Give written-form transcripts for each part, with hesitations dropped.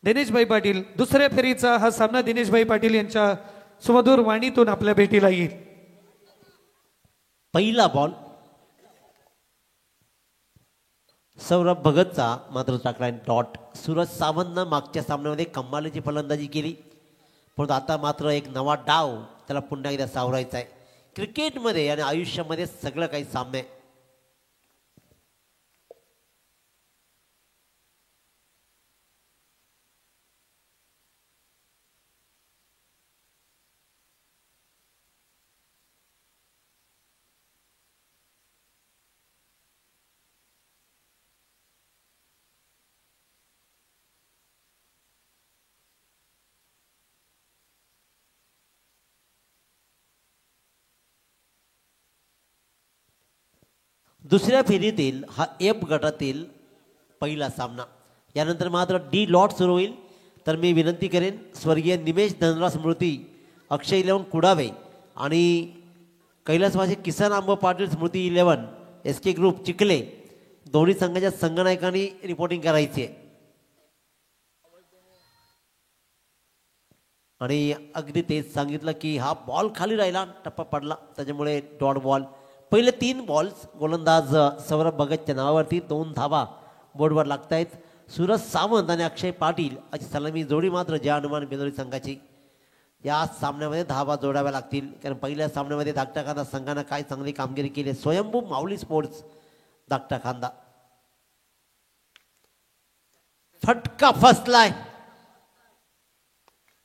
दिनेशभाई पाटील दुसऱ्या फेरीचा हा सामना दिनेशभाई पाटील यांच्या सुमधुर वाणीतून आपल्या भेटीला येईल। पहिला बॉल सौरभ भगतचा मात्र टाकलाय डॉट। सूरज सावंतनं मागच्या सामन्यामध्ये कमालीची फलंदाजी केली, परंतु आता मात्र एक नवा डाव त्याला पुन्हा एकदा सावरायचा आहे। क्रिकेटमध्ये आणि आयुष्यामध्ये सगळं काही साम्य आहे। दुसऱ्या फेरीतील हा एफ गटातील पहिला सामना। यानंतर मात्र डी लॉट सुरू होईल। तर मी विनंती करेन स्वर्गीय निमेश धनराज स्मृती अक्षय 11 कुडावे आणि कैलासवासी किसन आंब पाटील स्मृती 11 SK ग्रुप चिखले दोन्ही संघाच्या संघनायकांनी रिपोर्टिंग करायची आहे। आणि अगदी तेच सांगितलं की हा बॉल खाली राहिला, टप्पा पडला, त्याच्यामुळे डॉट बॉल। पहिले 3 बॉल्स गोलंदाज सौरभ भगतच्या नावावरती 2 धावा बोर्डवर लागत आहेत। सूरज सावंत आणि अक्षय पाटील अशी सलामी जोडी मात्र जय हनुमान बेलोरी संघाची या सामन्यामध्ये धावा जोडाव्या लागतील, कारण पहिल्या सामन्यामध्ये धाकटा खांदा संघानं काय चांगली कामगिरी केली। स्वयंभू माऊली स्पोर्ट्स धाकटा खांदा फटका फसलाय,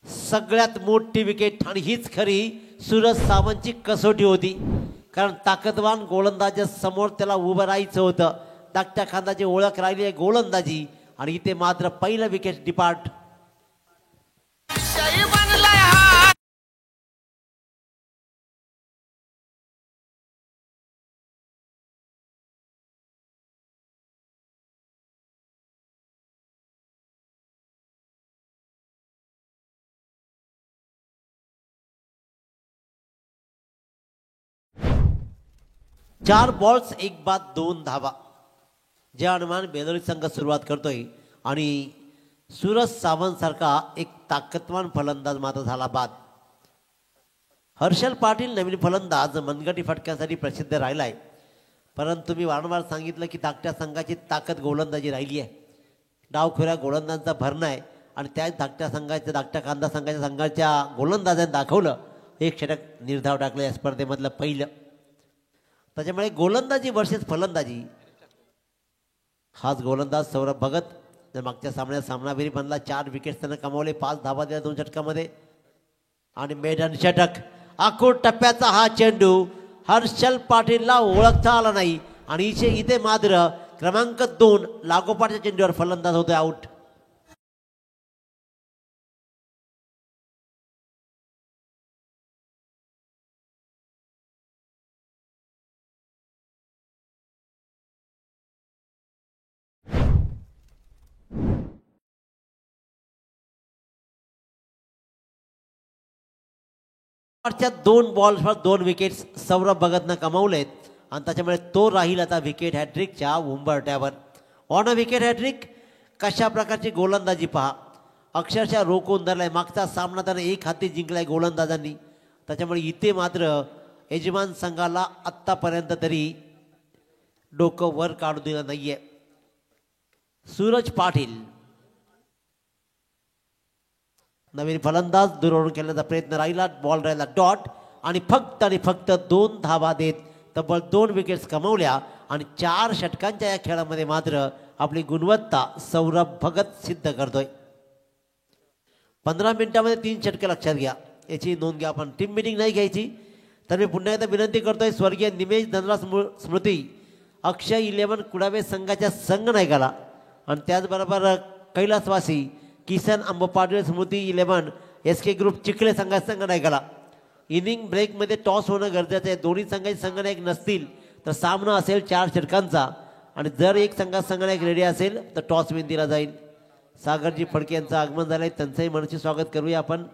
सगळ्यात मोठी विकेट। आणि हीच खरी सूरज सावंतची कसोटी होती, कारण ताकदवान गोलंदाजा समोर त्याला उभं राहायचं होतं। धाकट्या खांदाची ओळख राहिली आहे गोलंदाजी, आणि इथे मात्र पहिलं विकेट डिपार्ट। चार बॉल्स एक बाद 2 धावा जय हनुमान बेलोरी संघ सुरुवात करतोय। आणि सूरज सावंत सारखा एक ताकदवान फलंदाज मात्र झाला बाद। हर्षल पाटील नवीन फलंदाज मनगटी फटक्यासाठी प्रसिद्ध राहिलाय, परंतु मी वारंवार सांगितलं की धाकट्या संघाची ताकद गोलंदाजी राहिली आहे। डावखोऱ्या गोलंदाजांचा भरणा आहे, आणि त्याच धाकट्या संघाच्या धाकट्या कांदा संघाच्या गोलंदाजांनी दाखवलं एक षटक निर्धाव टाकलं या स्पर्धेमधलं पहिलं। त्याच्यामुळे गोलंदाजी वर्सेस फलंदाजी हाच गोलंदाज सौरभ भगत जर मागच्या सामन्यात सामनावीर बनला। 4 विकेट्स त्यानं कमावले, 5 धावा दिल्या 2 षटकामध्ये, आणि मेडन षटक। आखूड टप्प्याचा हा चेंडू हर्षल पाटीलला ओळखता आला नाही, आणि इथे मात्र क्रमांक 2 लागोपाठच्या चेंडूवर फलंदाज होतोय आउट। च्या 2 बॉल्सवर 2 विकेट्स सौरभ भगतनं कमावलेत, आणि त्याच्यामुळे तो राहील आता विकेट हॅट्रिकच्या उंबरठ्यावर। ऑन अ विकेट हॅट्रिक कशा प्रकारची गोलंदाजी पहा, अक्षरशः रोखून धरलाय। मागचा सामना त्यानं 1 हाती जिंकलाय गोलंदाजांनी, त्याच्यामुळे इथे मात्र यजमान संघाला आत्तापर्यंत तरी डोकं वर काढू दिलं नाहीये। सूरज पाटील नवीन फलंदाज, दूरवरून खेळण्याचा प्रयत्न राहिला, बॉल राहिला डॉट, आणि फक्त 2 धावा देत तब्बल 2 विकेट्स कमावल्या, आणि 4 षटकांच्या या खेळामध्ये मात्र आपली गुणवत्ता सौरभ भगत सिद्ध करतोय। 15 मिनिटांमध्ये 3 षटकं लक्षात घ्या, याची नोंद घ्या। आपण टीम मिटिंग नाही घ्यायची, तर मी पुन्हा एकदा विनंती करतोय स्वर्गीय निमेश धनराज स्मृती अक्षय 11 कुडावे संघाच्या संघनायकाला, आणि त्याचबरोबर कैलासवासी किसन आंब पाटील स्मृती 11 SK ग्रुप चिखले संघाच्या संघनायकाला इनिंग ब्रेकमध्ये टॉस होणं गरजेचं आहे। दोन्ही संघाचे संघनायक नसतील तर सामना असेल 4 षटकांचा, आणि जर एक संघाचा संघनायक रेडी असेल तर टॉस विन दिला जाईल। सागरजी फडके यांचं आगमन झालंय, त्यांचंही मनसे स्वागत करूया आपण।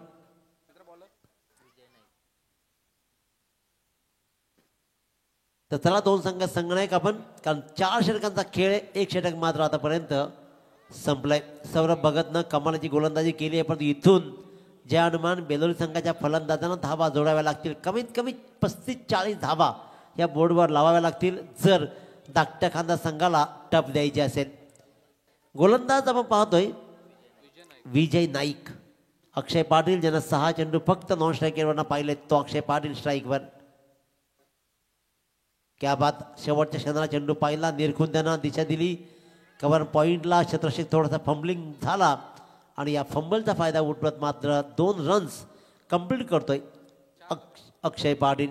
तर चला 2 संघात संघनायक आपण, कारण 4 षटकांचा खेळ, 1 षटक मात्र आतापर्यंत संपलाय. सौरभ भगतनं कमालाची गोलंदाजी केली आहे, पण इथून जय हनुमान बेलोरी संघाच्या फलंदाजांना धावा जोडाव्या लागतील. कमीत कमी 35-40 धावा या बोर्डवर लावाव्या लागतील जर धाकट्या खांदा संघाला टप द्यायची असेल. गोलंदाज आपण पाहतोय विजय नाईक. अक्षय पाटील ज्यांना 6 चेंडू फक्त नॉन स्ट्रायकरवरनं पाहिले, तो अक्षय पाटील स्ट्राईकवर. क्या बात. शेवटच्या क्षणाला चेंडू पाहिला, निरखून त्यांना दिशा दिली कव्हर पॉईंटला. शत्रक्षक थोडासा फंबलिंग झाला आणि या फंबलचा फायदा उठवत मात्र 2 रन्स कंप्लीट करतोय अक्षय पाटील.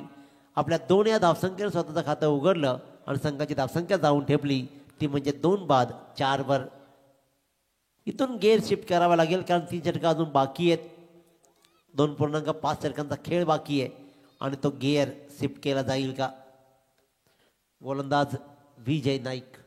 आपल्या 2 या धावसंख्येवर स्वतःचं खातं उघडलं आणि संघाची धावसंख्या जाऊन ठेपली ती म्हणजे 2 बाद 4 वर. इथून गेअर शिफ्ट करावा लागेल कारण 3 षटकं अजून बाकी आहेत. 2.5 षटकांचा खेळ बाकी आहे आणि तो गेअर शिफ्ट केला जाईल का. गोलंदाज विजय नाईक.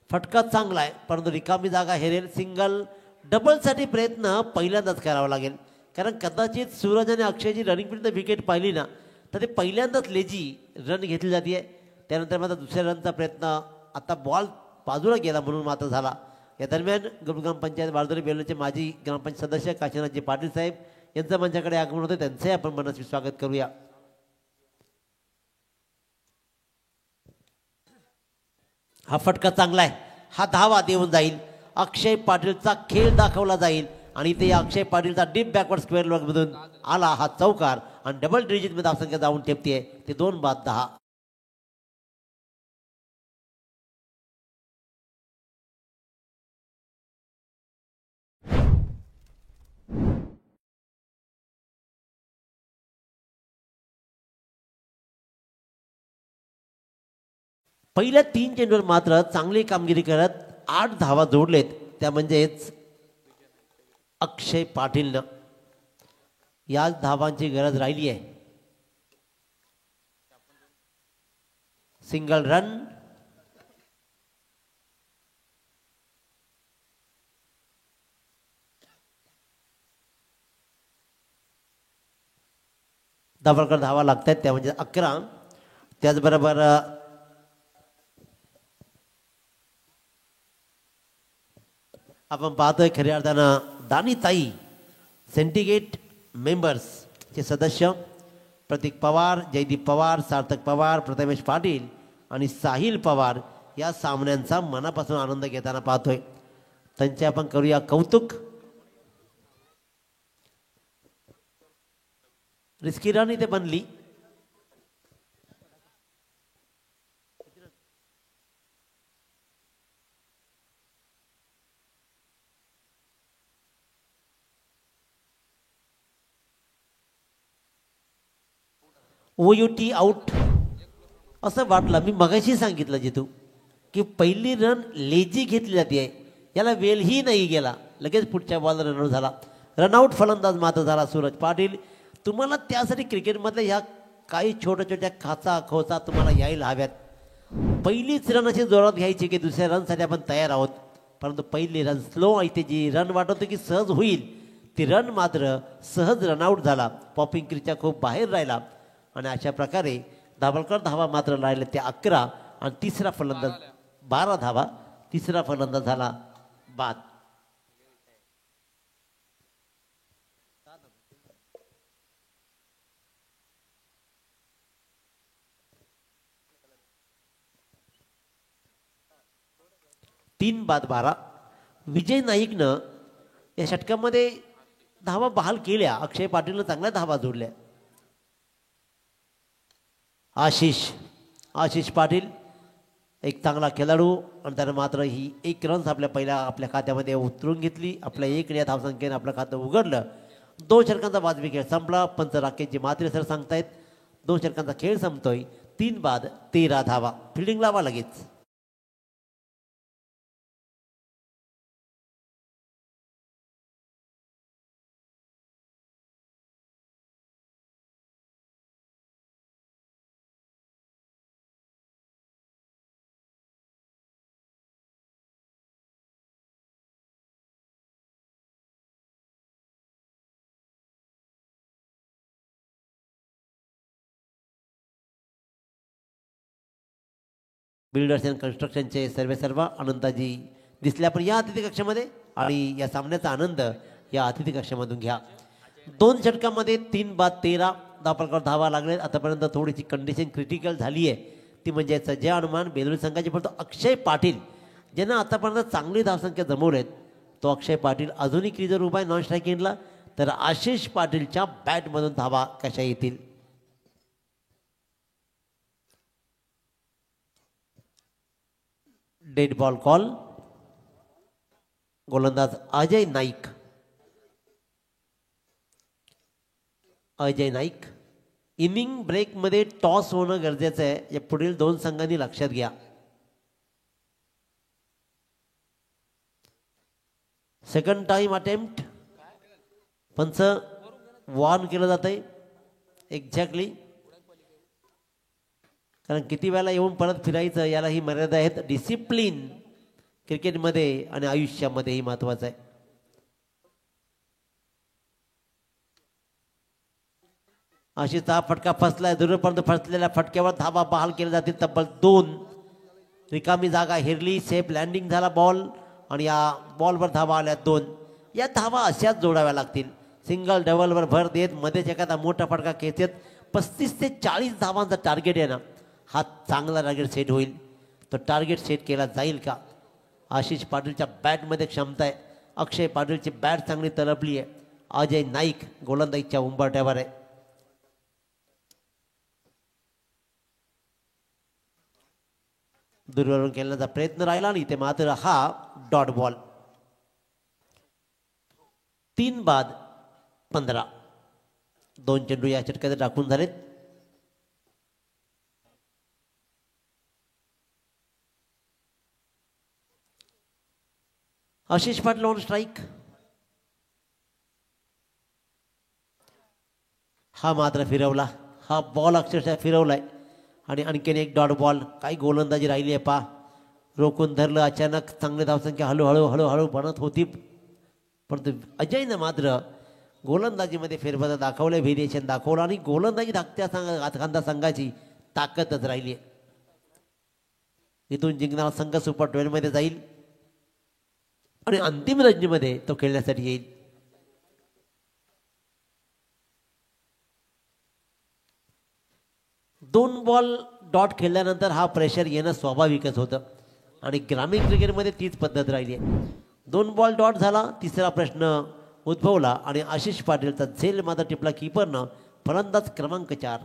फटका चांगला आहे परंतु रिकामी जागा हेरेल. सिंगल डबलसाठी प्रयत्न पहिल्यांदाच करावा लागेल कारण कदाचित सूरज आणि अक्षयची रनिंगपर्यंत विकेट पाहिली ना तर ते पहिल्यांदाच लेजी रन घेतली जाते. त्यानंतर मात्र दुसऱ्या रनचा प्रयत्न, आता बॉल बाजूला गेला म्हणून मात्र झाला. या दरम्यान ग्रामपंचायत बारदोली बेलोरीचे माजी ग्रामपंचायत सदस्य काशीनाथजी पाटील साहेब यांचं मंचाकडे आगमन होतं, त्यांचंही आपण मनस्वी स्वागत करूया. हा फटका चांगला आहे, हा धावा देऊन जाईल. अक्षय पाटीलचा खेळ दाखवला जाईल आणि ते अक्षय पाटीलचा डीप बॅकवर्ड स्क्वेअर मधून आला हा चौकार आणि डबल डिजिट मध्ये धावसंख्या जाऊन ठेपतीये. ते 2 बाद 10. पहिल्या 3 चेंडूवर मात्र चांगली कामगिरी करत 8 धावा जोडलेत, त्या म्हणजेच अक्षय पाटीलनं. याच धावांची गरज राहिली आहे. Single run. धावांकडे धावा लागतात त्या म्हणजे 11. त्याचबरोबर आपण पाहतोय खऱ्या अर्थानं दानीताई सेंटिगेट मेंबर्स चे सदस्य प्रतीक पवार, जयदीप पवार, सार्थक पवार, प्रथमेश पाटील आणि साहिल पवार या सामन्यांचा मनापासून आनंद घेताना पाहतोय. त्यांचे आपण करूया कौतुक. रिस्की रन इथे बनली. OUT आउट असं वाटलं. मी मगाशी सांगितलं जितू की पहिली रन लेजी घेतली जाते, याला वेलही नाही गेला, लगेच पुढच्या बॉलला रनआउट झाला. रनआउट फलंदाज मात्र झाला सूरज पाटील. तुम्हाला त्यासाठी क्रिकेटमधल्या ह्या काही छोट्या छोट्या खाचा खोचा तुम्हाला यायला हव्यात. पहिलीच रन अशी जोरात घ्यायची की दुसऱ्या रनसाठी आपण तयार आहोत, परंतु पहिली रन स्लो इथे जी रन वाटत की सहज होईल ती रन मात्र सहज रनआउट झाला. पॉपिंग क्रीजच्या खूप बाहेर राहिला आणि अशा प्रकारे धावलकर धावा मात्र राहिले ते 11 आणि तिसरा फलंदाज 12 धावा. तिसरा फलंदाज झाला बाद. तीन बाद 12. विजय नाईकनं या षटकामध्ये धावा बहाल केल्या. अक्षय पाटीलनं चांगल्या धावा जोडल्या. आशिष पाटील एक चांगला खेळाडू आणि त्यानं मात्र ही 1 रन्स आपल्या खात्यामध्ये उतरून घेतली. आपल्या 1 या धावसंख्येने आपलं खातं उघडलं. 2 षटकांचा वाजवी खेळ संपला. पंच राकेशजी मात्रे सर सांगतायत 2 षटकांचा खेळ संपतोय. 3 बाद 13 धावा. फिल्डिंग लावा लगेच. बिल्डर्स अँड कन्स्ट्रक्शनचे सर्वेसर्वा अनंताजी दिसल्या पण या अतिथी कक्षामध्ये आणि या सामन्याचा आनंद या अतिथी कक्षामधून घ्या. 2 षटकामध्ये 3 बाद 13 धावफलकावर धावा लागले. आतापर्यंत थोडीशी कंडिशन क्रिटिकल झाली आहे, ती म्हणजे संजय हनुमान बेलोली संघाचे. परंतु अक्षय पाटील ज्यांना आतापर्यंत चांगली धावसंख्या जमवलेत, तो अक्षय पाटील अजूनही क्रीजवर उभा आहे नॉन स्ट्रायकिंगला. तर आशिष पाटीलच्या बॅटमधून धावा कशा येतील. Dead ball call. गोलंदाज अजय नाईक. अजय नाईक. इनिंग ब्रेकमध्ये टॉस होणं गरजेचं आहे, या पुढील 2 संघांनी लक्षात घ्या. Second time attempt. पंच वॉर्न केलं जात आहे एक्झॅक्टली, कारण किती वेळेला येऊन परत फिरायचं याला ही मर्यादा आहेत. डिसिप्लिन क्रिकेटमध्ये आणि आयुष्यामध्येही महत्वाचं आहे. अशीचा फटका फसलाय. दूरपर्यंत फसलेल्या फटक्यावर धावा बहाल केल्या जातील. तब्बल 2. रिकामी जागा हेरली. सेफ लँडिंग झाला बॉल आणि या बॉलवर धावा आल्या 2. या धावा अशाच जोडाव्या लागतील. सिंगल डबलवर भर देत मध्येच एखादा मोठा फटका खेचत 35 ते 40 धावांचा टार्गेट आहे ना, हा चांगला टार्गेट सेट होईल. तो टार्गेट सेट केला जाईल का. आशिष पाटीलच्या बॅटमध्ये क्षमता आहे. अक्षय पाटीलची बॅट चांगली तलपली आहे. अजय नाईक गोलंदाजीच्या उंबरठ्यावर आहे. दूरवरून खेळण्याचा प्रयत्न राहिला आणि ते मात्र हा डॉट बॉल. 3 बाद 15. 2 चेंडू या षटकात टाकून झालेत. Ashish Patil on strike. हा मात्र फिरवला. हा बॉल अक्षरशः फिरवलाय आणि आणखीन एक डॉट बॉल. काही गोलंदाजी राहिली आहे पा. रोखून धरलं. अचानक चांगली धावसंख्या हळूहळू बनत होती, परंतु अजयनं मात्र गोलंदाजीमध्ये फेरबदल दाखवले, व्हेरिएशन दाखवलं आणि गोलंदाजी धाकट्या संघाची ताकदच राहिली आहे. इथून जिंकणारा संघ सुपर 12 मध्ये जाईल आणि अंतिम रणजीमध्ये तो खेळण्यासाठी येईल. दोन बॉल डॉट खेळल्यानंतर हा प्रेशर येणं स्वाभाविकच होतं आणि ग्रामीण क्रिकेटमध्ये तीच पद्धत राहिली आहे. 2 बॉल डॉट झाला. तिसरा प्रश्न उद्भवला आणि आशिष पाटीलचा झेल मात्र टिपला कीपरनं. फलंदाज क्रमांक 4.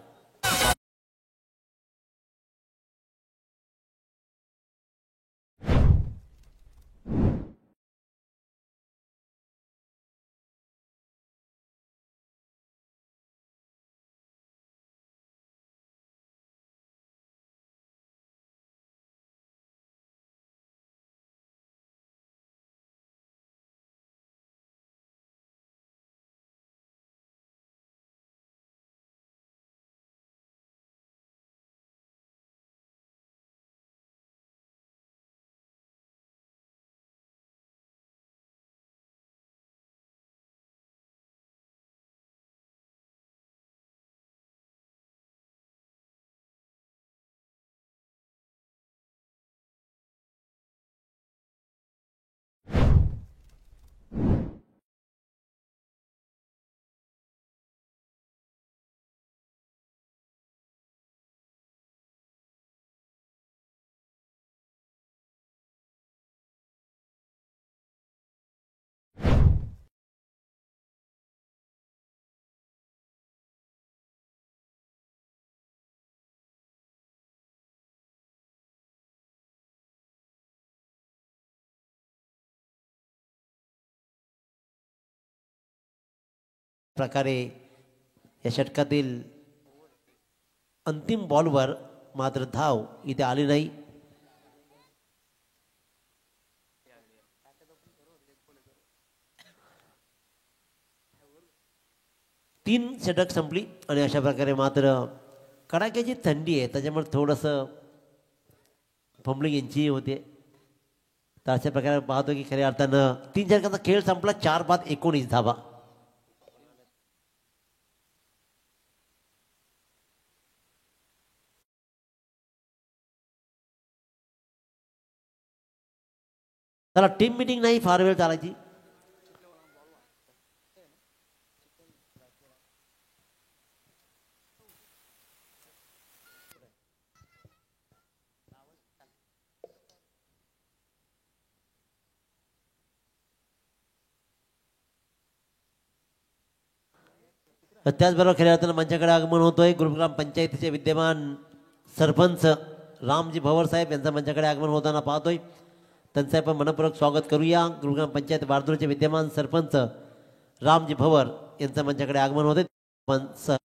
प्रकारे या षटकातील अंतिम बॉलवर मात्र धाव इथे आली नाही. तीन षटक संपली आणि अशा प्रकारे मात्र कडाक्याची थंडी आहे, त्याच्यामुळे थोडंसं फंबलिंग यांची होते. तर अशा प्रकारे पाहतो की खऱ्या अर्थानं 3 षटकाचा खेळ संपला. 4 बाद 19 धावा. त्याला टीम मिटिंग नाही फार वेळ चालायची. त्याचबरोबर खेळाडूंना मंचाकडे आगमन होतोय. गुरुग्राम पंचायतीचे विद्यमान सरपंच रामजी भवर साहेब यांचं मंचाकडे आगमन होताना पाहतोय. त्यांचं आपण मनपूर्वक स्वागत करूया. गुरुग्राम पंचायत बारदूरचे विद्यमान सरपंच रामजी भवर यांचं मंचाकडे आगमन होते. आपण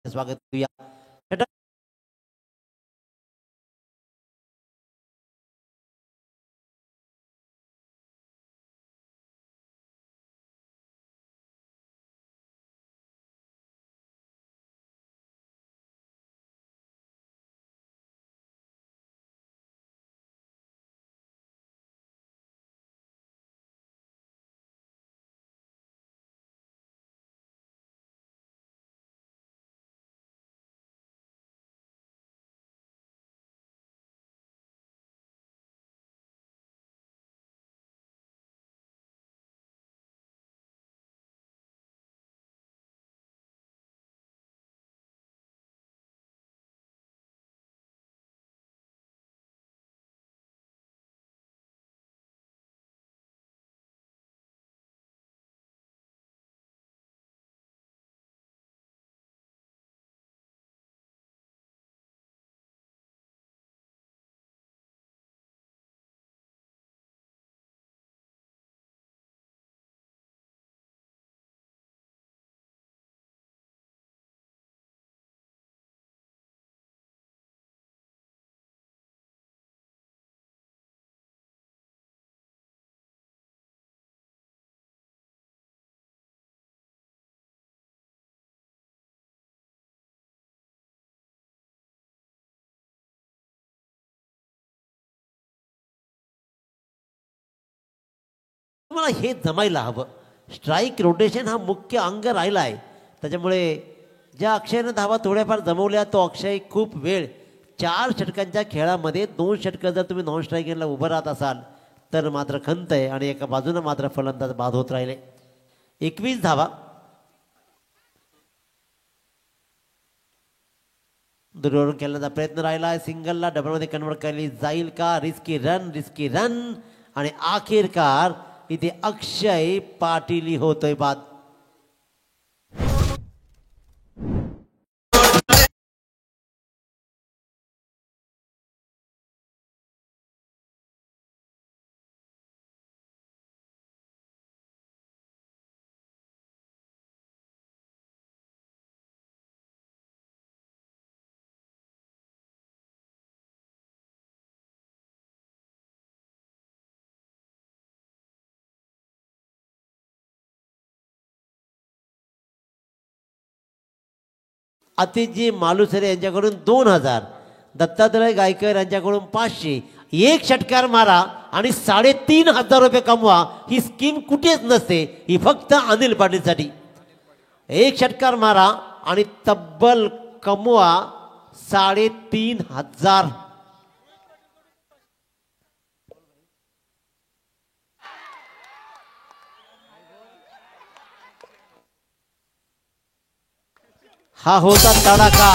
स्वागत करूया. मला हे जमायला हवं. स्ट्राईक रोटेशन हा मुख्य अंग राहिला आहे. त्याच्यामुळे ज्या अक्षयनं धावा थोड्याफार जमवल्या तो अक्षय खूप वेळ 4 षटकांच्या खेळामध्ये 2 षटकं जर तुम्ही नॉन स्ट्रायकिंगला उभं राहत असाल तर मात्र खंत आहे. आणि एका बाजूनं मात्र फलंदाज बाद होत राहिले. 21 धावा. दुर्योधन खेळण्याचा प्रयत्न राहिला आहे. सिंगलला डबलमध्ये कन्वर्ट केली जाईल का? रिस्की रन आणि अखेरकार इथे अक्षय पाटील होतोय बाद. अतिथजी मालुसरे यांच्याकडून 2000, दत्तात्रय गायकर यांच्याकडून 500. एक षटकार मारा आणि 3500 रुपये कमवा. ही स्कीम कुठेच नसते. ही फक्त अनिल पाटीलसाठी. एक षटकार मारा आणि तब्बल कमवा 3500. हा होता तडाखा.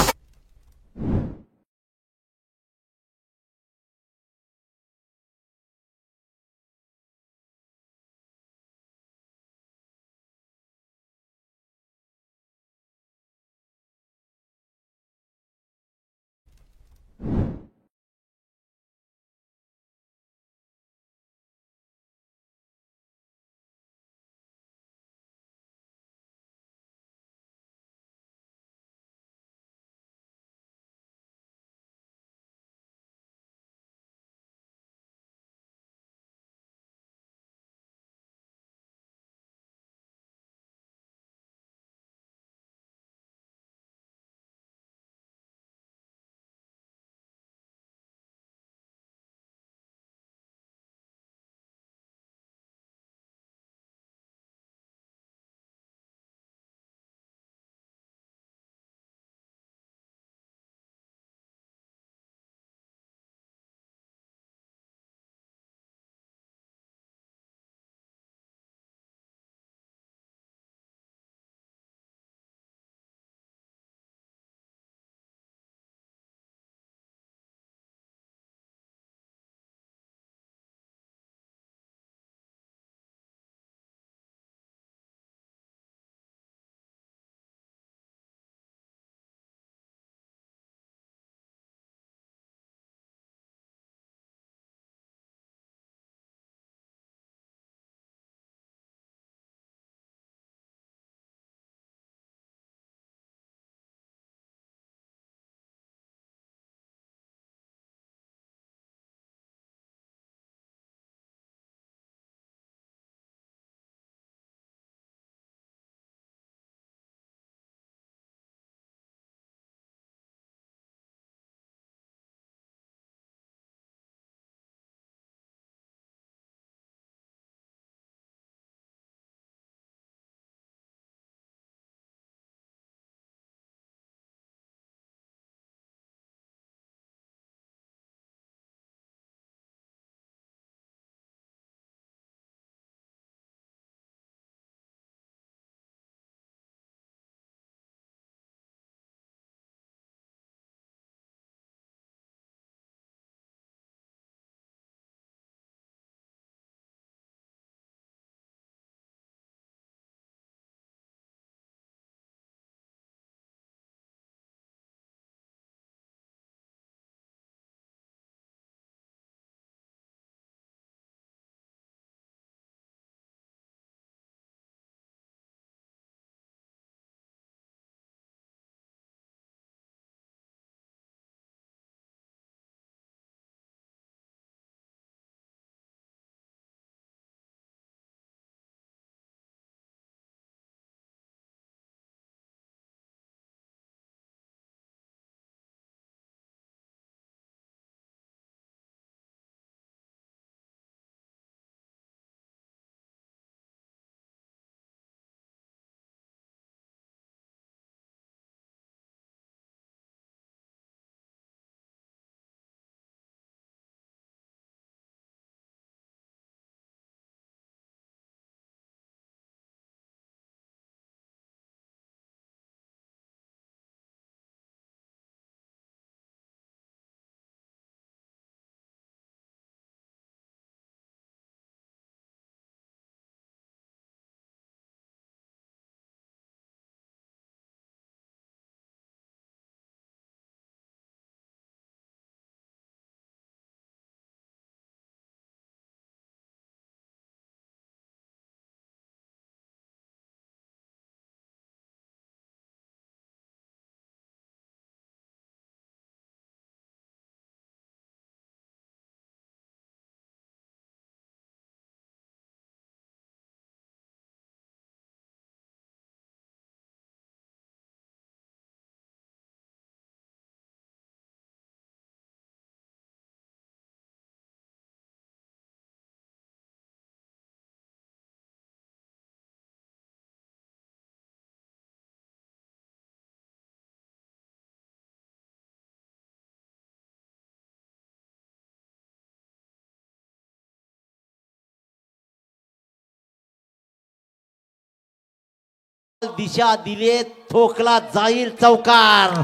दिशा दिले, ठोकला जाईल चौकार.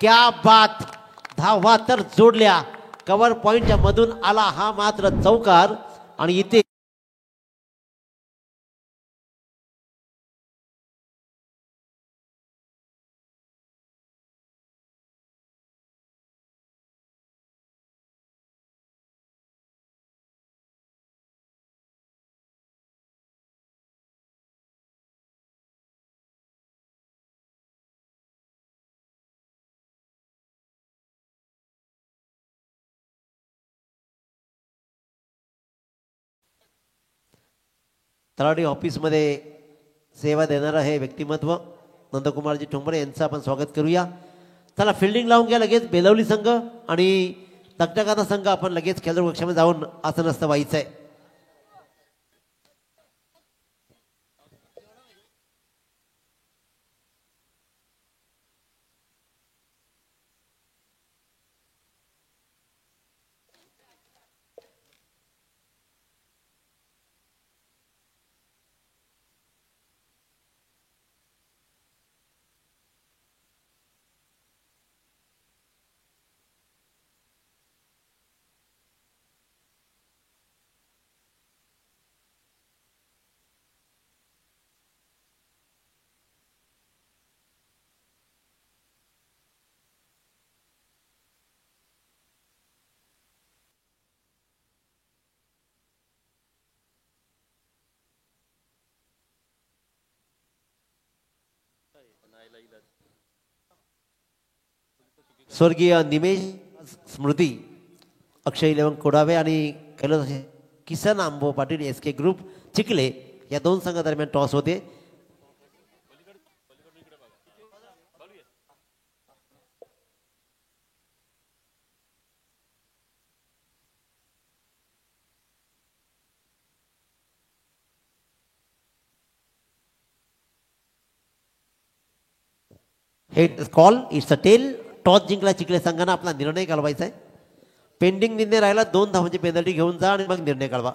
क्या बात. धावा तर जोडल्या, कव्हर पॉइंटच्या मधून आला हा मात्र चौकार. आणि इथे तलाठी ऑफिसमध्ये सेवा देणारं हे व्यक्तिमत्व नंदकुमारजी ठोंबरे यांचं आपण स्वागत करूया. चला फिल्डिंग लावून घ्या लगेच. बेलवली संघ आणि तकटकाचा संघ आपण लगेच खेळाडू कक्षामध्ये जाऊन आसनस्थ व्हायचं आहे. स्वर्गीय निमेश स्मृती अक्षय इलेवन कोडावे आणि Kailas Kisan Ambo Patil S K group Chikhale या दोन संघादरम्यान टॉस होते. हे call it's a tail. Toss जिंकला चिखले संघानं. आपला निर्णय घालवायचा आहे. पेंडिंग निर्णय राहिला 2 धावांची पेनल्टी घेऊन जा आणि मग निर्णय काढवा.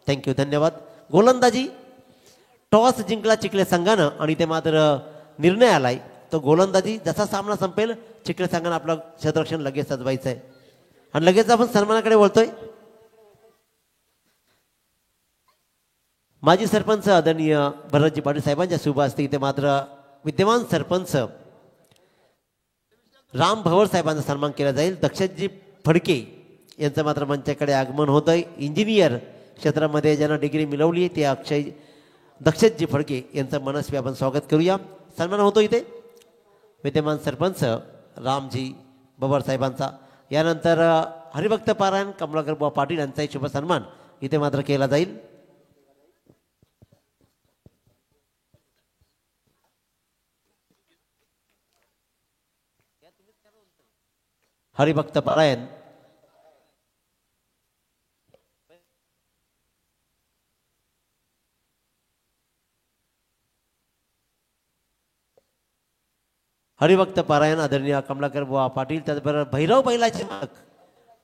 थँक्यू, धन्यवाद. गोलंदाजी टॉस जिंकला चिखले संघानं आणि ते मात्र निर्णय आलाय तो गोलंदाजी. जसा सामना संपेल चिखले संघानं आपलं क्षेत्ररक्षण लगेच सजवायचं आहे. आणि लगेच आपण सन्मानाकडे वळतोय. माजी सरपंच आदरणीय भरतजी पाटील साहेबांच्या शुभ हस्ते इथे मात्र विद्यमान सरपंच राम भवर साहेबांचा सन्मान केला जाईल. दक्षजी फडके यांचं मात्र मंचाकडे आगमन होत आहे. इंजिनियर क्षेत्रामध्ये ज्यांना डिग्री मिळवली ते दक्षजी फडके यांचं मनस्वी आपण स्वागत करूया. सन्मान होतो इथे विद्यमान सरपंच रामजी भवर साहेबांचा. यानंतर हरिभक्त पारायण कमलाकर बुवा पाटील यांचाही शुभ सन्मान इथे मात्र केला जाईल. हरिभक्त पारायण हरिभक्त पारायण आदरणीय कमलाकर बुवा पाटील. त्याचबरोबर भैरव बैलाचे मालक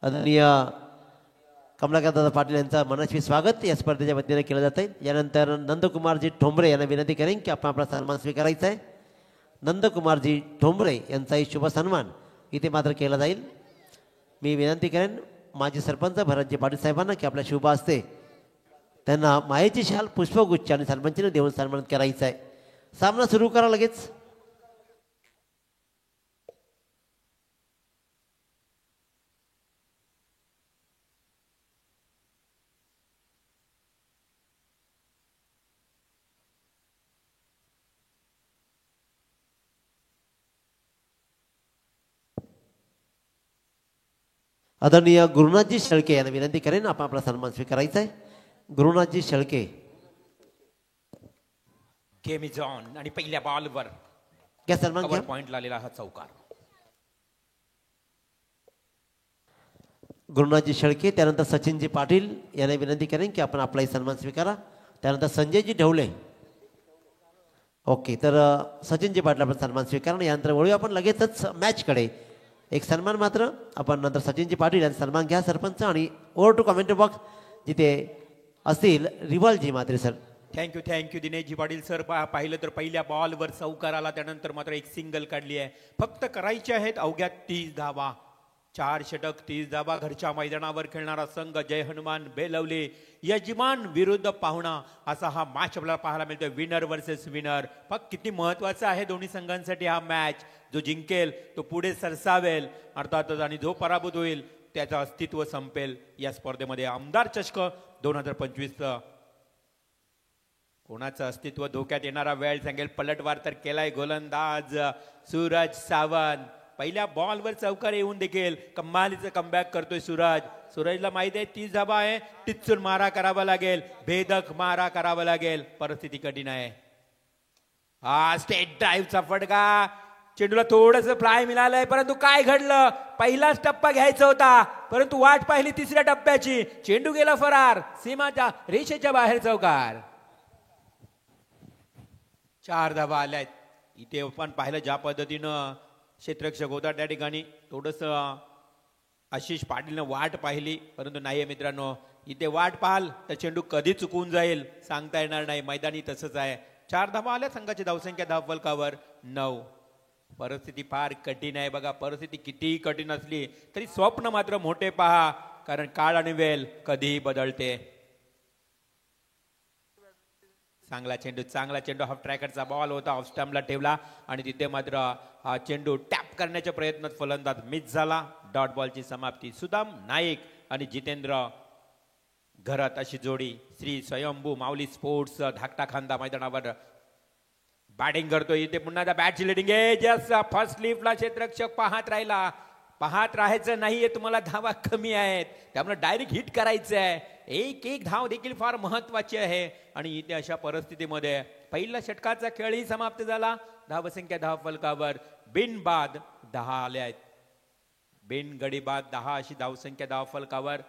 आदरणीय कमलाकर दादा पाटील यांचं मनस्वी स्वागत या स्पर्धेच्या वतीने केलं जात आहे. यानंतर नंदकुमारजी ठोंबरे यांना विनंती करेन की आपण आपला सन्मान स्वीकारायचा आहे. नंदकुमारजी ठोंबरे यांचाही शुभ सन्मान इथे मात्र केला जाईल. मी विनंती करेन माजी सरपंच भरतजी पाटील साहेबांना की आपल्या शुभ हस्ते त्यांना मायेची शाल पुष्पगुच्छ आणि सरपंचीने देऊन सन्मानित करायचं आहे. सामना सुरू करा लगेच. आदरणीय गुरुनाथजी शेळके यांना विनंती करेन आपण आपला सन्मान स्वीकारायचा आहे. गुरुनाथजी शेळके. केमी जॉन आणि पहिल्या बॉलवर क्या सन्मान घ्या. पॉइंट लालेला हा चौकार. गुरुनाथजी शेळके. त्यानंतर सचिनजी पाटील यांना विनंती करेन की आपण आपलाही सन्मान स्वीकारा. त्यानंतर संजयजी ढवळे. ओके, तर सचिनजी पाटील आपण सन्मान स्वीकारा. यानंतर वळूया आपण लगेचच मॅचकडे. एक सन्मान मात्र आपण नंतर सचिनजी पाटील यांचा सन्मान घ्या सरपंच. आणि ओव्हर टू कमेंट्री बॉक्स जिथे असतील रिवालजी मात्रे सर. Thank you दिनेशजी Patil sir. पाहिलं तर पहिल्या बॉलवर चौकार आला, त्यानंतर मात्र एक सिंगल काढली आहे. फक्त करायचे आहेत अवघ्या 30 धावा. 4 षटक 30 धावा. घरच्या मैदानावर खेळणारा संघ जय हनुमान बेलवली, यजमान विरुद्ध पाहुणा, असा हा मॅच आपल्याला पाहायला मिळतोय. Winner versus winner. फक्त किती महत्वाचा आहे दोन्ही संघांसाठी हा मॅच. जो जिंकेल तो पुढे सरसावेल अर्थातच, आणि जो पराभूत होईल त्याचं अस्तित्व संपेल या स्पर्धेमध्ये. आमदार चषक 2025 कोणाचं अस्तित्व धोक्यात येणारा वेळ सांगेल. पलटवार तर केलाय गोलंदाज सूरज सावंत. पहिल्या बॉलवर चौकार येऊन देखील कमालीचं कमबॅक करतोय सूरज. सूरजला माहिती आहे 30 धाबा आहे, टिच्चून मारा करावा लागेल, भेदक मारा करावा लागेल. परिस्थिती कठीण आहे. हा स्टेट ड्राईव्हचा फटका. चेंडूला थोडंसं फ्लाय मिळालंय, परंतु काय घडलं, पहिलाच टप्पा घ्यायचा होता परंतु वाट पाहिली तिसऱ्या टप्प्याची. चेंडू गेला फरार, सीमाच्या रेषेच्या बाहेर. चौकार. 4 धाबा आल्यात. इथे आपण पाहिलं ज्या पद्धतीनं क्षेत्ररक्षक होता त्या ठिकाणी थोडस आशिष पाटीलनं वाट पाहिली, परंतु नाही मित्रांनो, इथे वाट पाहाल तर चेंडू कधी चुकून जाईल सांगता येणार नाही. मैदानी तसंच आहे. 4 धाबा आल्या. संघाची धावसंख्या धावफलकावर 9. परिस्थिती फार कठीण आहे बघा. परिस्थिती कितीही कठीण असली तरी स्वप्न मात्र मोठे पहा, कारण काळ आणि वेळ कधीही बदलते. चांगला चेंडू हाफ ट्रॅकरचा बॉल होता, ऑफ स्टंपला ठेवला आणि तिथे मात्र हा चेंडू टॅप करण्याच्या प्रयत्नात फलंदाज मिस झाला. डॉट बॉलची समाप्ती. सुदाम नाईक आणि जितेंद्र घरात अशी जोडी. श्री स्वयंभू माऊली स्पोर्ट्स धाकटा खांदा मैदानावर बॅटिंग करतोय. इथे पुन्हा बॅटची लिडिंग आहे. जस्ट फर्स्ट लिफ्टला क्षेत्ररक्षक पाहत राहायचं नाहीये, तुम्हाला धावा कमी आहेत त्यामुळे डायरेक्ट हिट करायचं आहे. एक धाव देखील फार महत्वाची आहे. आणि इथे अशा परिस्थितीमध्ये पहिल्या षटकाचा खेळही समाप्त झाला. धावसंख्या धावफलकावर बिनबाद 10 आल्या आहेत. बिन गडी बाद 10 अशी धावसंख्या धावफलकावर.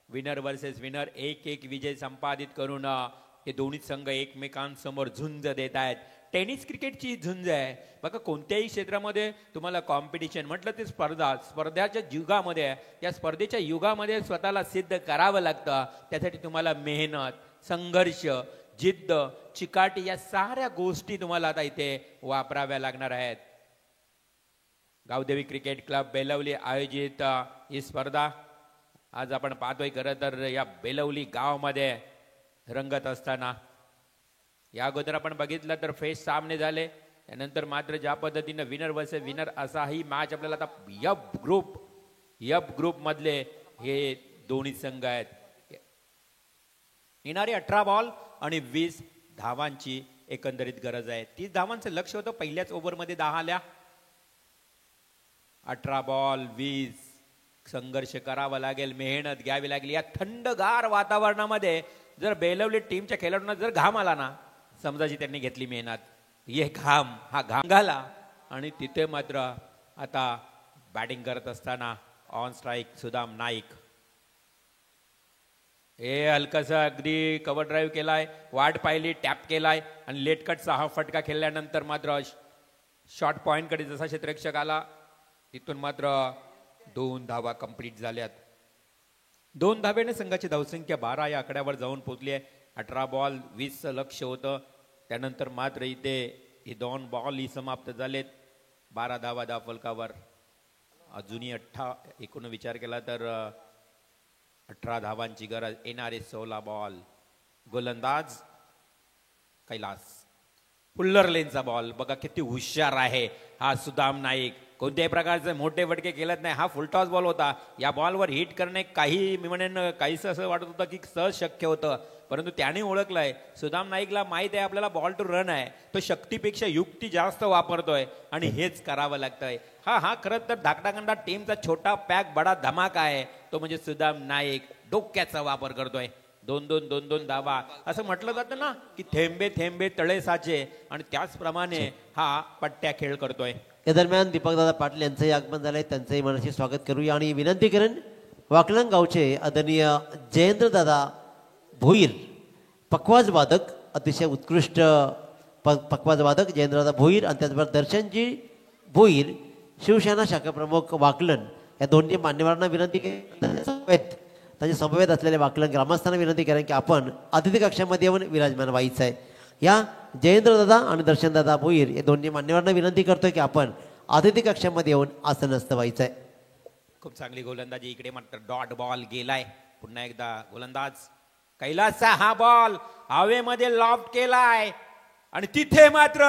विनर वर्सेस विनर 1-1 विजय संपादित करून हे दोन्ही संघ एकमेकांसमोर झुंज देत आहेत. टेनिस क्रिकेटची झुंज आहे बघा. कोणत्याही क्षेत्रामध्ये तुम्हाला कॉम्पिटिशन म्हटलं ते स्पर्धाच्या युगामध्ये, या स्पर्धेच्या युगामध्ये स्वतःला सिद्ध करावं लागतं. त्यासाठी तुम्हाला मेहनत, संघर्ष, जिद्द, चिकाटी या साऱ्या गोष्टी तुम्हाला आता इथे वापराव्या लागणार आहेत. गावदेवी क्रिकेट क्लब बेलवली आयोजित ही स्पर्धा आज आपण पाहतोय. खरं तर या बेलवली गावामध्ये रंगत असताना या अगोदर आपण बघितलं तर फेस सामने झाले, त्यानंतर मात्र ज्या पद्धतीनं विनर वर्सेस विनर असा ही मॅच आपल्याला आता यप ग्रुप मधले हे दोन्ही संघ आहेत. येणारे 18 बॉल आणि 20 धावांची एकंदरीत गरज आहे. 30 धावांचं लक्ष होतं. पहिल्याच ओव्हरमध्ये 10 आल्या. 18 बॉल 20. संघर्ष करावा लागेल, मेहनत घ्यावी लागेल. या थंडगार वातावरणामध्ये जर बेलवली टीमच्या खेळाडूंना जर घाम आला ना, समजायची त्यांनी घेतली मेहनत. ये हा घाम घाला. आणि तिथे मात्र आता बॅटिंग करत असताना ऑन स्ट्राईक सुदाम नाईक. हे हलकसा अगदी कव्हर ड्राईव्ह केलाय, वाट पाहिली, टॅप केलाय आणि लेट कटचा हा फटका खेळल्यानंतर मात्र शॉर्ट पॉइंटकडे जसा क्षेत्ररक्षक आला तिथून मात्र 2 धावा कंप्लीट झाल्यात. 2 धाब्याने संघाची धावसंख्या 12 या आकड्यावर जाऊन पोहोचली आहे. 18 बॉल 20चं लक्ष होतं. त्यानंतर मात्र इथे हे 2 बॉल ही समाप्त झालेत. 12 धावा धावफलकावर. अजूनही एकूण विचार केला तर 18 धावांची गरज. येणारे 16 बॉल. गोलंदाज कैलास. पुल्लर लेनचा बॉल बघा किती हुशार आहे हा सुदाम नाईक. कोणत्याही प्रकारचे मोठे फटके केलेत नाही. हा फुलटॉस बॉल होता. या बॉलवर हिट करणे काही मी म्हणेन काहीसं असं वाटत होतं की सहज शक्य होतं, परंतु त्याने ओळखलंय. सुदाम नाईकला माहित आहे आपल्याला बॉल टू रन आहे. तो शक्तीपेक्षा युक्ती जास्त वापरतोय आणि हेच करावं लागतंय. हा खरंच तर धाकटाखंडा टीमचा छोटा पॅक बडा धमाका आहे तो म्हणजे सुदाम नाईक. डोक्याचा वापर करतोय. 2-2 धावा असं म्हटलं जातं ना की थेंबे थेंबे तळे साचे, आणि त्याचप्रमाणे हा पट्ट्या खेळ करतोय. या दरम्यान दीपकदादा पाटील यांचंही आगमन झालंय. त्यांचंही मनाशी स्वागत करूया आणि विनंती करेन वाकलन गावचे आदरणीय जयेंद्रदादा भोईर, पखवाज वादक, अतिशय उत्कृष्ट पखवाज वादक जयेंद्रदादा भोईर, आणि त्याचबरोबर दर्शनजी भोईर, शिवसेना शाखा प्रमुख वाकलन, या दोन्ही मान्यवरांना विनंती केली त्यांच्या समवेत असलेल्या वाकलन ग्रामस्थांना विनंती करेन की आपण अतिथी कक्षामध्ये येऊन विराजमान व्हायचं आहे. या जयेंद्रदादा आणि दर्शनदादा भोईर या दोन्ही मान्यवरांना विनंती करतोय की आपण अतिथी कक्षामध्ये येऊन आसनस्थ व्हायचं आहे. खूप चांगली गोलंदाजी. इकडे मात्र डॉट बॉल गेलाय. पुन्हा एकदा गोलंदाज कैलासचा हा बॉल हवेमध्ये लॉफ्ट केलाय आणि तिथे मात्र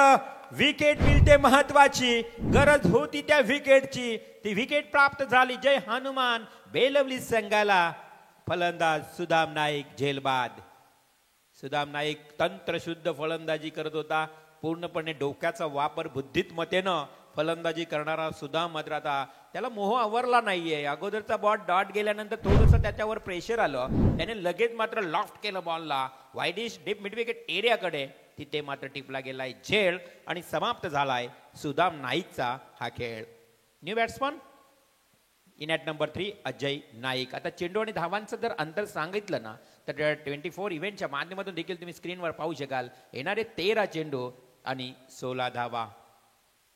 विकेट मिळते. महत्वाची गरज होती त्या विकेटची, ती विकेट प्राप्त झाली. जय हनुमान बेलवली संघाला. फलंदाज सुदाम नाईक झेलबाद. सुदाम नाईक तंत्रशुद्ध फलंदाजी करत होता. पूर्णपणे डोक्याचा वापर बुद्धिमत्तेनं फलंदाजी करणारा सुदाम मात्र आता त्याला मोह आवरला नाहीये. अगोदरचा बॉल डॉट गेल्यानंतर थोडंसं त्याच्यावर प्रेशर आलं, त्याने लगेच मात्र लॉफ्ट केलं बॉलला वाईडिश डीप मिड विकेट एरियाकडे. तिथे मात्र टिपला गेलाय झेल आणि समाप्त झालाय सुदाम नाईकचा हा खेळ. New batsman in at number 3 Ajay Naik. आता चेंडू आणि धावांचं जर अंतर सांगितलं ना तर 24 इव्हेंटच्या माध्यमातून देखील तुम्ही स्क्रीनवर पाहू शकाल. येणारे 13 चेंडू आणि 16 धावा.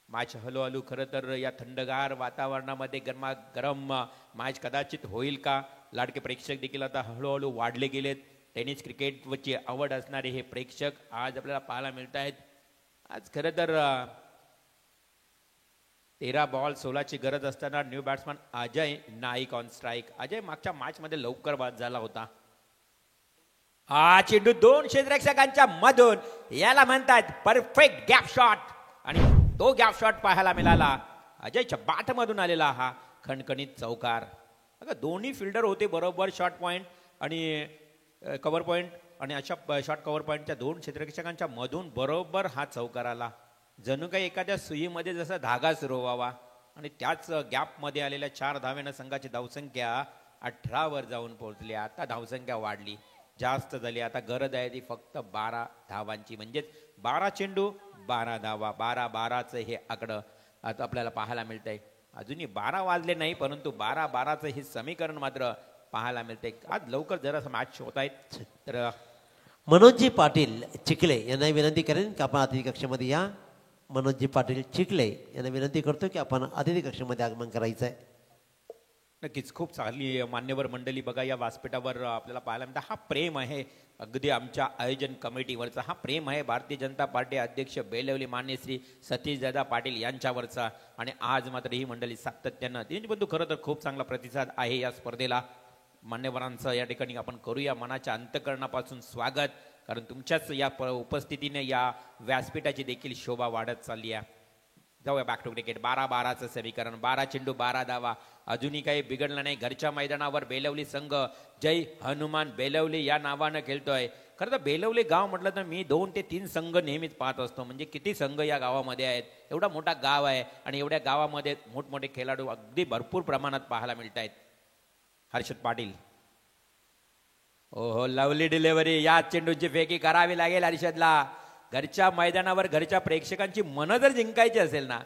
मॅच हळूहळू खरं तर या थंडगार वातावरणामध्ये गरम मॅच कदाचित होईल का. लाडके प्रेक्षक देखील आता हळूहळू वाढले गेलेत. टेनिस क्रिकेटवरची आवड असणारे हे प्रेक्षक आज आपल्याला पाहायला मिळत आहेत. आज खरं तर 13 बॉल 16ची गरज असताना new batsman Ajay Naik on strike. Ajay मागच्या मॅचमध्ये लवकर बाद झाला होता. हा चेंडू 2 क्षेत्ररक्षकांच्या मधून, याला म्हणतात परफेक्ट गॅप शॉट आणि तो गॅप शॉट पाहायला मिळाला. अजयच्या बाटमधून आलेला हा खणखणीत चौकार. अगं दोन्ही फिल्डर होते बरोबर शॉट पॉईंट आणि कव्हर पॉईंट, आणि अशा शॉट कव्हर पॉईंटच्या 2 क्षेत्ररक्षकांच्या मधून बरोबर हा चौकार आला. जणू काही एखाद्या सुईमध्ये जसा धागा सुरू व्हावा. आणि त्याच गॅपमध्ये आलेल्या 4 धावेनं संघाची धावसंख्या 18 वर जाऊन पोहोचली. आता धावसंख्या वाढली, जास्त झाली. आता गरज आहे ती फक्त 12 धावांची, म्हणजेच 12 चेंडू 12 धावा. 12-12चं हे आकडं आता आपल्याला पाहायला मिळतंय. अजूनही 12 वाजले नाही, परंतु 12-12चं हे समीकरण मात्र पाहायला मिळतंय. आज लवकर जरासं मॅच होत आहेत. तर मनोजजी पाटील चिखले यांना विनंती करेन की आपण अतिथी कक्षामध्ये या. मनोजजी पाटील चिखले यांना विनंती करतो की आपण अतिथी कक्षामध्ये आगमन करायचं आहे. नक्कीच खूप चांगली मान्यवर मंडळी बघा या व्यासपीठावर आपल्याला पाहायला मिळतं. हा प्रेम आहे अगदी आमच्या आयोजन कमिटीवरचा. हा प्रेम आहे भारतीय जनता पार्टी अध्यक्ष बेलवली मान्य श्री सतीशदादा पाटील यांच्यावरचा. आणि आज मात्र ही मंडळी सातत्यानं दिनबंधू खरं तर खूप चांगला प्रतिसाद आहे या स्पर्धेला. मान्यवरांचं या ठिकाणी आपण करूया मनाच्या अंतकरणापासून स्वागत, कारण तुमच्याच या उपस्थितीने या व्यासपीठाची देखील शोभा वाढत चालली आहे. जाऊया बॅक टू क्रिकेट. 12-12चं समीकरण. 12 चेंडू 12 धावा. अजूनही काही बिघडलं नाही. घरच्या मैदानावर बेलवली संघ जय हनुमान बेलवली या नावानं खेळतोय. खरं तर बेलवली गाव म्हटलं तर मी 2 ते 3 संघ नेहमीच पाहत असतो. म्हणजे किती संघ या गावामध्ये आहेत. एवढा मोठा गाव आहे आणि एवढ्या गावामध्ये मोठमोठे खेळाडू अगदी भरपूर प्रमाणात पाहायला मिळत आहेत. हर्षद पाटील. ओहो, लवली डिलिव्हरी. या चेंडूची फेकी करावी लागेल हर्षदला. घरच्या मैदानावर घरच्या प्रेक्षकांची मनं जर जिंकायची असेल ना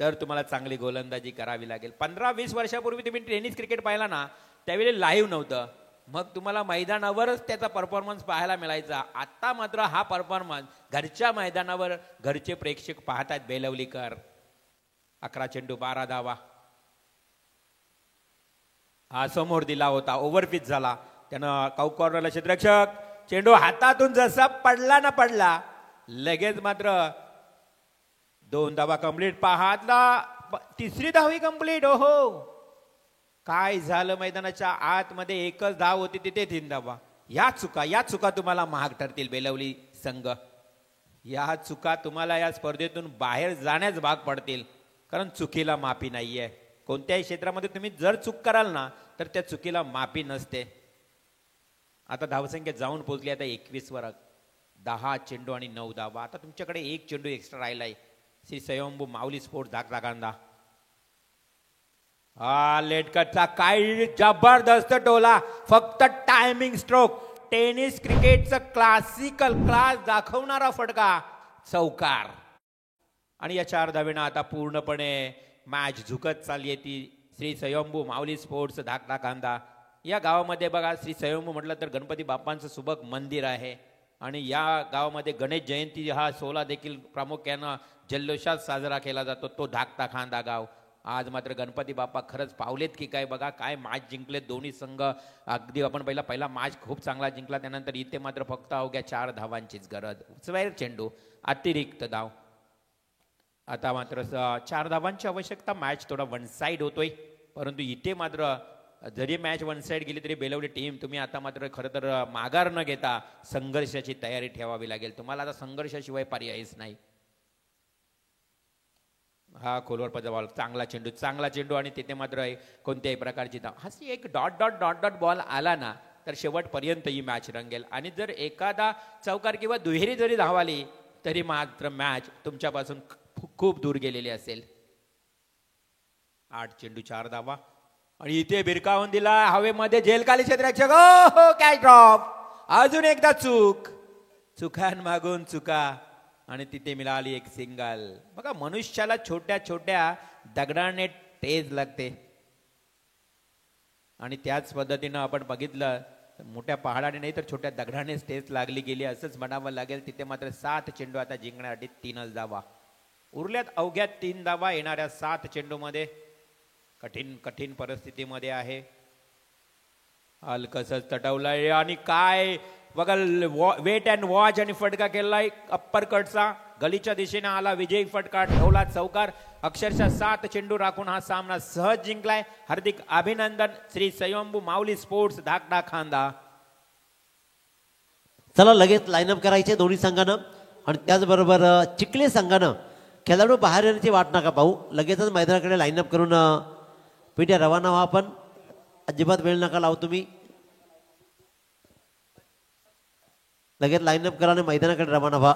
तर तुम्हाला चांगली गोलंदाजी करावी लागेल. 15-20 वर्षापूर्वी तुम्ही टेनिस क्रिकेट पाहिला ना त्यावेळी लाईव्ह नव्हतं, मग तुम्हाला मैदानावरच त्याचा परफॉर्मन्स पाहायला मिळायचा. आता मात्र हा परफॉर्मन्स घरच्या मैदानावर घरचे प्रेक्षक पाहतात. बेलवलीकर. 11 चेंडू 12 धावा. हा समोर दिला होता, ओव्हरपिच झाला. त्यानं काउक कॉर्नरला क्षेत्ररक्षक. चेंडू हातातून जसा पडला ना पडला, लगेच मात्र 2 धावा कंप्लीट. पाहतला 3री धावी कंप्लीट. ओहो, काय झालं. मैदानाच्या आतमध्ये एकच धाव होती, तिथे 3 धावा. या चुका तुम्हाला महाग ठरतील बेलवली संघ. या चुका तुम्हाला या स्पर्धेतून बाहेर जाण्यास भाग पडतील, कारण चुकीला माफी नाहीये. कोणत्याही क्षेत्रामध्ये तुम्ही जर चूक कराल ना तर त्या चुकीला माफी नसते. आता धावसंख्या जाऊन पोहोचली आता 21 वर. 10 चेंडू आणि 9 धावा. आता तुमच्याकडे 1 चेंडू एक्स्ट्रा राहिलाय. श्री स्वयंभू माऊली स्पोर्ट्स धाकधाकांदा. हा लेटकटचा काय जबरदस्त टोला. फक्त टायमिंग स्ट्रोक. टेनिस क्रिकेटचं क्लासिकल क्लास दाखवणारा फटका. चौकार. आणि या 4 धावेनं आता पूर्णपणे मॅच झुकत चालली आहे ती श्री स्वयंभू माऊली स्पोर्ट्स धाकधाकांदा. या गावामध्ये बघा, श्री स्वयंभू म्हटलं तर गणपती बाप्पांचं सुबक मंदिर आहे. आणि या गावामध्ये गणेश जयंती हा सोहळा देखील प्रामुख्यानं जल्लोषात साजरा केला जातो. तो धाकधाकांदा गाव. आज मात्र गणपती बाप्पा खरंच पावलेत की काय बघा, काय मॅच जिंकलेत दोन्ही संघ. अगदी आपण पहिला मॅच खूप चांगला जिंकला, त्यानंतर इथे मात्र फक्त अवघ्या 4 धावांचीच गरज. स्वेर चेंडू अतिरिक्त धाव. आता मात्र 4 धावांची आवश्यकता. मॅच थोडा वन साईड होतोय, परंतु इथे मात्र जरी मॅच वन साईड गेली तरी बेलवली टीम तुम्ही आता मात्र खरं तर माघार न घेता संघर्षाची तयारी ठेवावी लागेल. तुम्हाला आता संघर्षाशिवाय पर्यायच नाही. हा खोलवर पजावाल, चांगला चेंडू आणि तिथे मात्र कोणत्याही प्रकारची धाव. हा एक dot dot dot dot ball आला ना तर शेवटपर्यंत ही मॅच रंगेल. आणि जर एखादा चौकार किंवा दुहेरी जरी धाव आली तरी मात्र मॅच तुमच्यापासून खूप दूर गेलेली असेल. 8 चेंडू 4 धावा आणि इथे भिरकावून दिला हवेमध्ये झेलखाली क्षेत्ररक्षक. हो कॅच ड्रॉप. अजून एकदा चुकांमागून चुका आणि तिथे मिळाली एक सिंगल. बघा मनुष्याला छोट्या छोट्या दगडाने ठेच लागते आणि त्याच पद्धतीनं आपण बघितलं मोठ्या पहाडाने नाही तर छोट्या दगडानेच ठेच लागली गेली असंच म्हणावं लागेल. तिथे मात्र 7 चेंडू आता जिंकण्यासाठी 3च धावा उरल्यात. अवघ्या 3 धावा येणाऱ्या 7 चेंडूमध्ये. कठीण परिस्थितीमध्ये आहे. हलकसच तटवलंय आणि काय बघा वेट अँड वॉच आणि फटका केलाय अप्पर कटचा. गलीच्या दिशेने आला विजयी फटका, ठेवला चौकार. अक्षरशः 7 चेंडू राखून हा सामना सहज जिंकलाय. हार्दिक अभिनंदन श्री स्वयंभू माऊली स्पोर्ट्स धाकटा खांदा. चला लगेच लाईनअप करायचे दोन्ही संघानं. आणि त्याचबरोबर चिखले संघानं खेळाडू बाहेर येण्याची वाट नका पाहू. लगेचच मैदानाकडे लाईनअप करून पिढ्या रवाना व्हा. आपण अजिबात वेळ नका लावू. तुम्ही लगेच लाईनअप करा आणि मैदानाकडे रवाना व्हा.